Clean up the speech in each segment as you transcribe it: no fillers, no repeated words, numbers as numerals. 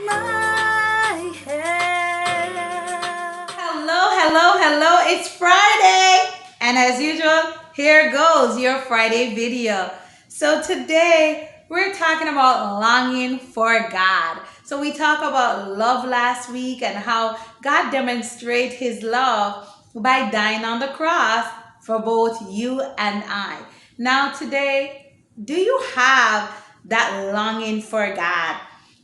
my head. Hello. It's Friday. And as usual, here goes your Friday video. So today we're talking about longing for God. So we talked about love last week and how God demonstrates his love by dying on the cross for both you and I. Now today, do you have that longing for God?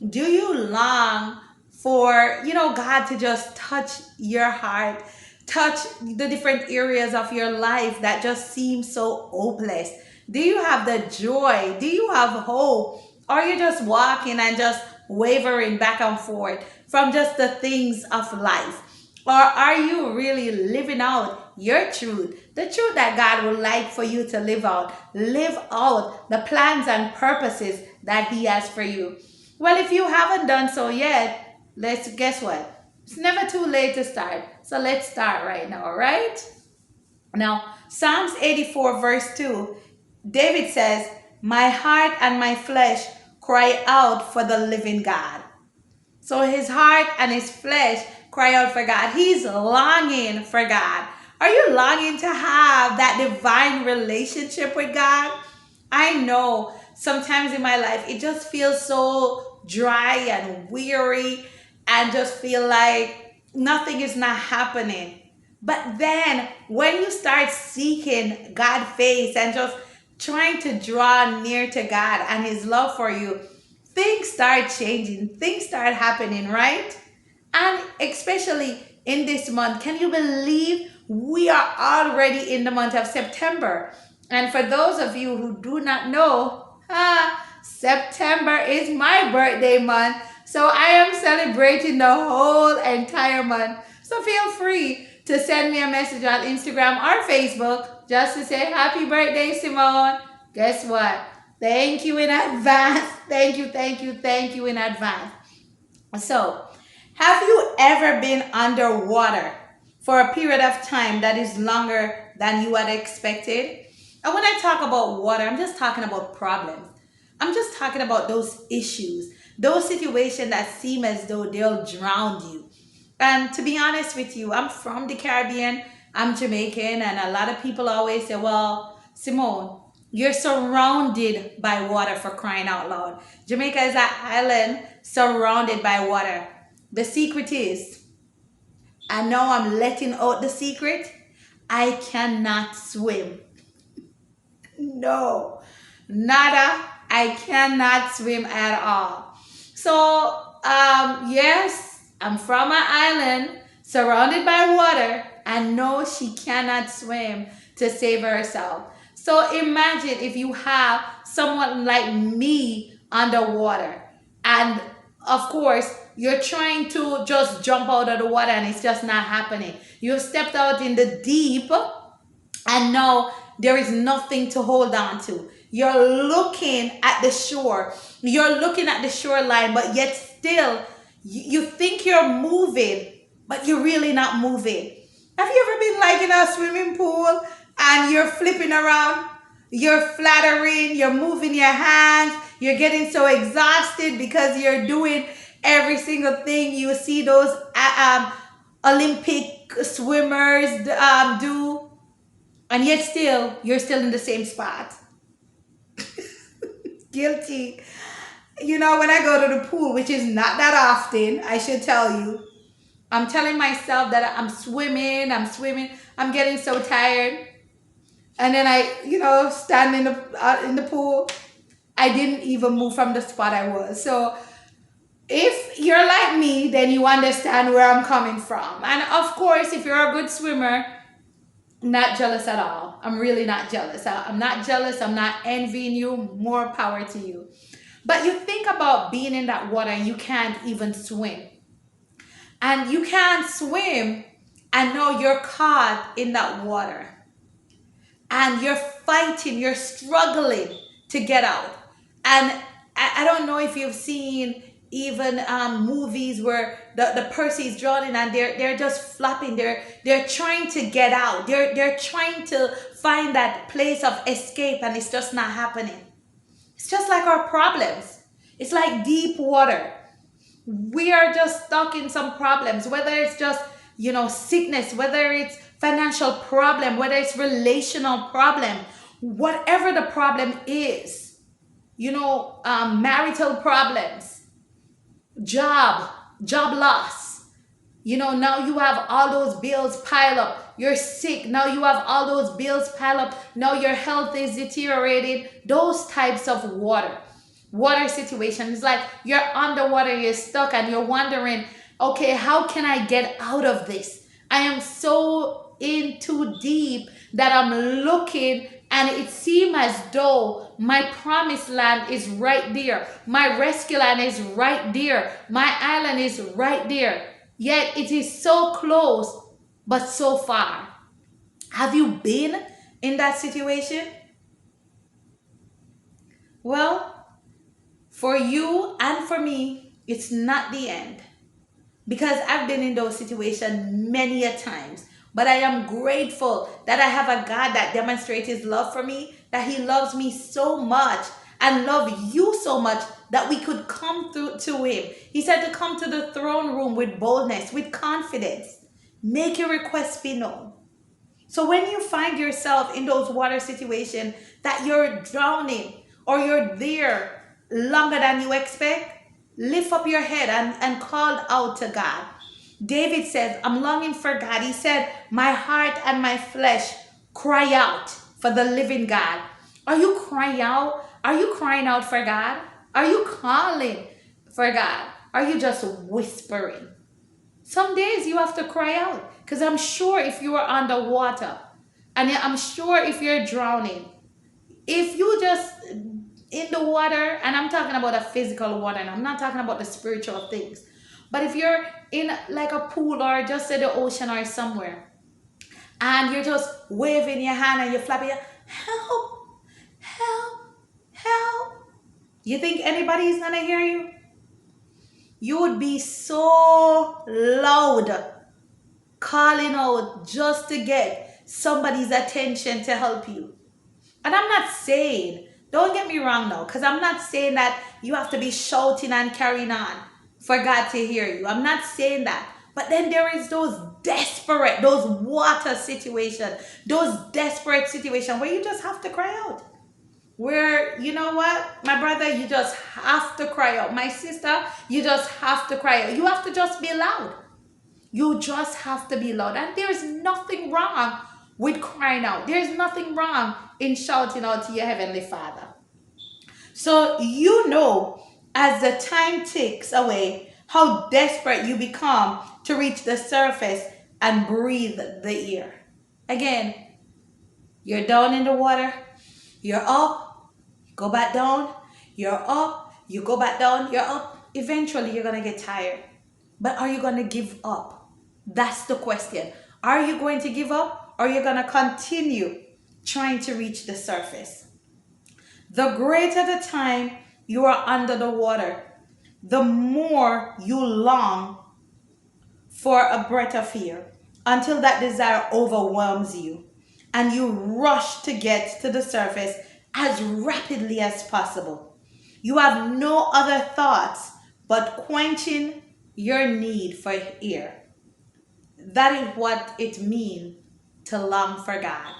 Do you long for, God to just touch your heart, touch the different areas of your life that just seem so hopeless? Do you have the joy? Do you have hope? Or are you just walking and just wavering back and forth from just the things of life? Or are you really living out your truth? The truth that God would like for you to live out. Live out the plans and purposes that He has for you. Well, if you haven't done so yet, let's guess what? It's never too late to start. So let's start right now, all right? Now, Psalms 84, verse 2, David says, "My heart and my flesh cry out for the living God." So his heart and his flesh cry out for God. He's longing for God. Are you longing to have that divine relationship with God? I know sometimes in my life it just feels so dry and weary and just feel like nothing is not happening. But then when you start seeking God's face and just trying to draw near to God and his love for you, things start changing, things start happening, right? And especially in this month, can you believe we are already in the month of September? And for those of you who do not know, September is my birthday month. So I am celebrating the whole entire month. So feel free to send me a message on Instagram or Facebook just to say happy birthday, Simone. Guess what? Thank you in advance. Thank you in advance. So, have you ever been underwater for a period of time that is longer than you had expected? And when I talk about water, I'm just talking about problems. I'm just talking about those issues, those situations that seem as though they'll drown you. And to be honest with you, I'm from the Caribbean, I'm Jamaican, and a lot of people always say, well, Simone, you're surrounded by water, for crying out loud. Jamaica is an island surrounded by water. The secret is, I know I'm letting out the secret, I cannot swim. No, nada. I cannot swim at all. So, yes, I'm from an island surrounded by water, and no, she cannot swim to save herself. So imagine if you have someone like me underwater, and of course, you're trying to just jump out of the water and it's just not happening. You've stepped out in the deep and now there is nothing to hold on to. You're looking at the shore. You're looking at the shoreline, but yet still you think you're moving, but you're really not moving. Have you ever been like in a swimming pool and you're flipping around? You're flattering, you're moving your hands, you're getting so exhausted because you're doing every single thing you see those Olympic swimmers do, and yet still you're still in the same spot. Guilty. You know, when I go to the pool, which is not that often, I should tell you, I'm telling myself that I'm swimming, I'm getting so tired, and then I, stand in the pool. I didn't even move from the spot I was. So if you're like me, then you understand where I'm coming from. And of course, if you're a good swimmer, not jealous at all. I'm really not jealous. I'm not jealous. I'm not envying you. More power to you. But you think about being in that water and you can't even swim. And you can't swim and now you're caught in that water. And you're fighting, you're struggling to get out. And I don't know if you've seen even movies where the person is drowning and they're just flopping. They're trying to get out. They're trying to find that place of escape and it's just not happening. It's just like our problems. It's like deep water. We are just stuck in some problems, whether it's just, sickness, whether it's financial problem, whether it's relational problem, whatever the problem is, marital problems, job, job loss. Now you have all those bills pile up. You're sick. Now you have all those bills pile up. Now your health is deteriorated. Those types of water situations, like you're underwater, you're stuck, and you're wondering, okay, how can I get out of this? I am so in too deep that I'm looking, and it seems as though my promised land is right there. My rescue land is right there. My island is right there. Yet it is so close, but so far. Have you been in that situation? Well, for you and for me, it's not the end. Because I've been in those situations many a times. But I am grateful that I have a God that demonstrates his love for me, that he loves me so much and love you so much that we could come through to him. He said to come to the throne room with boldness, with confidence. Make your requests be known. So when you find yourself in those water situations that you're drowning or you're there longer than you expect, lift up your head and call out to God. David says, I'm longing for God. He said, my heart and my flesh cry out for the living God. Are you crying out? Are you crying out for God? Are you calling for God? Are you just whispering? Some days you have to cry out, because I'm sure if you are underwater, and I'm sure if you're drowning, if you just in the water, and I'm talking about a physical water, and I'm not talking about the spiritual things, but if you're in like a pool or just in the ocean or somewhere, and you're just waving your hand and you're flapping your help, help, help, you think anybody's gonna hear you? You would be so loud calling out just to get somebody's attention to help you. And I'm not saying, don't get me wrong now, because I'm not saying that you have to be shouting and carrying on for God to hear you. I'm not saying that. But then there is those desperate, those water situations, those desperate situations where you just have to cry out. Where, you know what, my brother, you just have to cry out. My sister, you just have to cry out. You have to just be loud. You just have to be loud. And there's nothing wrong with crying out. There's nothing wrong in shouting out to your Heavenly Father. So as the time ticks away, how desperate you become to reach the surface and breathe the air. Again, you're down in the water, you're up, go back down, you're up, you go back down, you're up. Eventually, you're going to get tired. But are you going to give up? That's the question. Are you going to give up, or are you going to continue trying to reach the surface? The greater the time you are under the water, the more you long for a breath of air until that desire overwhelms you and you rush to get to the surface as rapidly as possible. You have no other thoughts but quenching your need for air. That is what it means to long for God.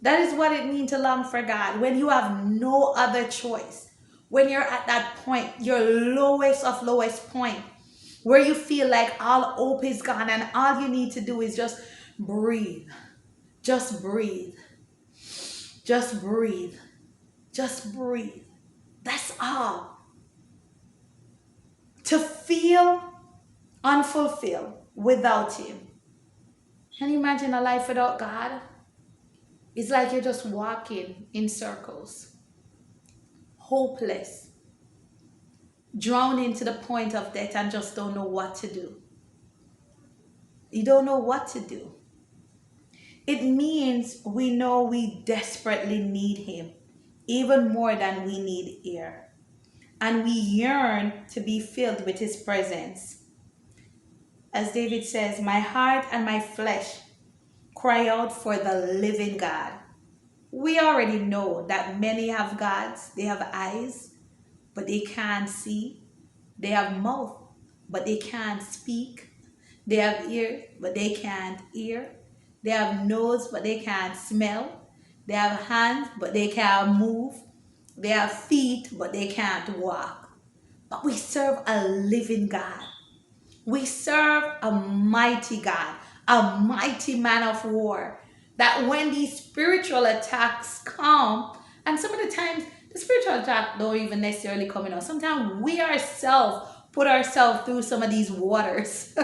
That is what it means to long for God. When you have no other choice, when you're at that point, your lowest of lowest point, where you feel like all hope is gone and all you need to do is just breathe. Just breathe. Just breathe. Just breathe. That's all. To feel unfulfilled without Him. Can you imagine a life without God? It's like you're just walking in circles, hopeless, drowning to the point of death and just don't know what to do. You don't know what to do. It means we know we desperately need Him, even more than we need air. And we yearn to be filled with His presence. As David says, my heart and my flesh cry out for the living God. We already know that many have gods. They have eyes, but they can't see. They have mouth, but they can't speak. They have ears, but they can't hear. They have nose, but they can't smell. They have hands, but they can't move. They have feet, but they can't walk. But we serve a living God. We serve a mighty God, a mighty man of war. That when these spiritual attacks come, and some of the times the spiritual attack don't even necessarily come in us. Sometimes we ourselves put ourselves through some of these waters.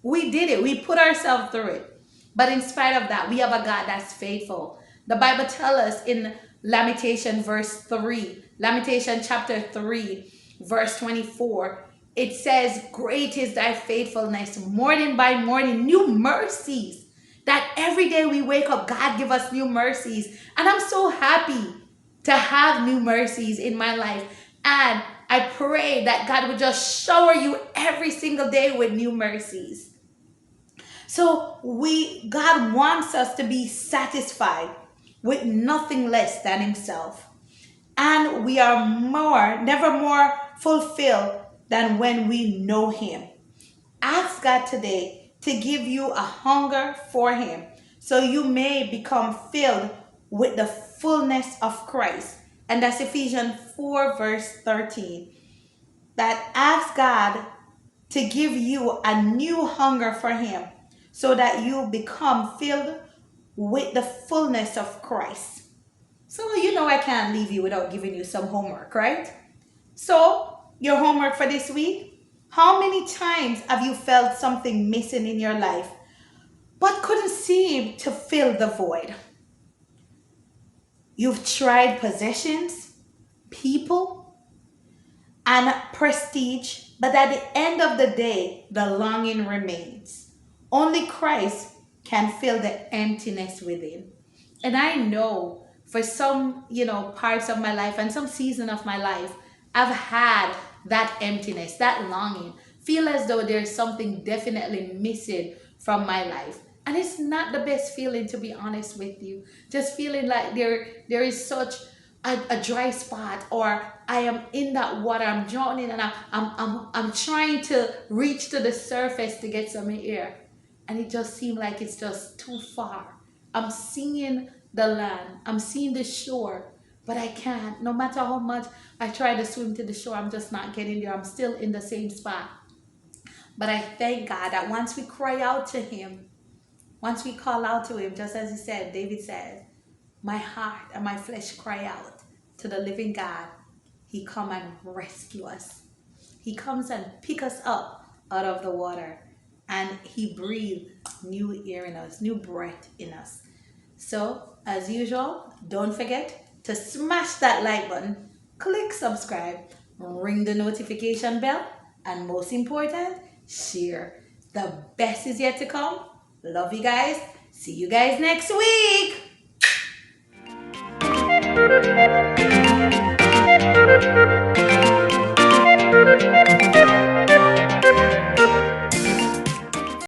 We did it. We put ourselves through it. But in spite of that, we have a God that's faithful. The Bible tells us in Lamentation verse 3, Lamentation chapter 3, verse 24, it says, great is thy faithfulness, morning by morning, new mercies. That every day we wake up, God give us new mercies. And I'm so happy to have new mercies in my life. And I pray that God would just shower you every single day with new mercies. So God wants us to be satisfied with nothing less than himself. And we are never more fulfilled than when we know him. Ask God today to give you a hunger for him so you may become filled with the fullness of Christ. And that's Ephesians 4 verse 13. That ask God to give you a new hunger for him so that you become filled with the fullness of Christ. So I can't leave you without giving you some homework, right? So your homework for this week, how many times have you felt something missing in your life but couldn't seem to fill the void? You've tried possessions, people, and prestige, but at the end of the day, the longing remains. Only Christ can fill the emptiness within. And I know for some, parts of my life and some season of my life, I've had that emptiness, that longing, feel as though there's something definitely missing from my life. And it's not the best feeling, to be honest with you. Just feeling like there is such a dry spot, or I am in that water, I'm drowning, and I'm trying to reach to the surface to get some air. And it just seems like it's just too far. I'm seeing the land, I'm seeing the shore, but I can't. No matter how much I try to swim to the shore, I'm just not getting there. I'm still in the same spot. But I thank God that once we cry out to him, once we call out to him, just as he said, David says, my heart and my flesh cry out to the living God. He come and rescue us. He comes and pick us up out of the water, and he breathes new air in us, new breath in us. So, as usual, don't forget to smash that like button, click subscribe, ring the notification bell, and most important, share. The best is yet to come. Love you guys. See you guys next week.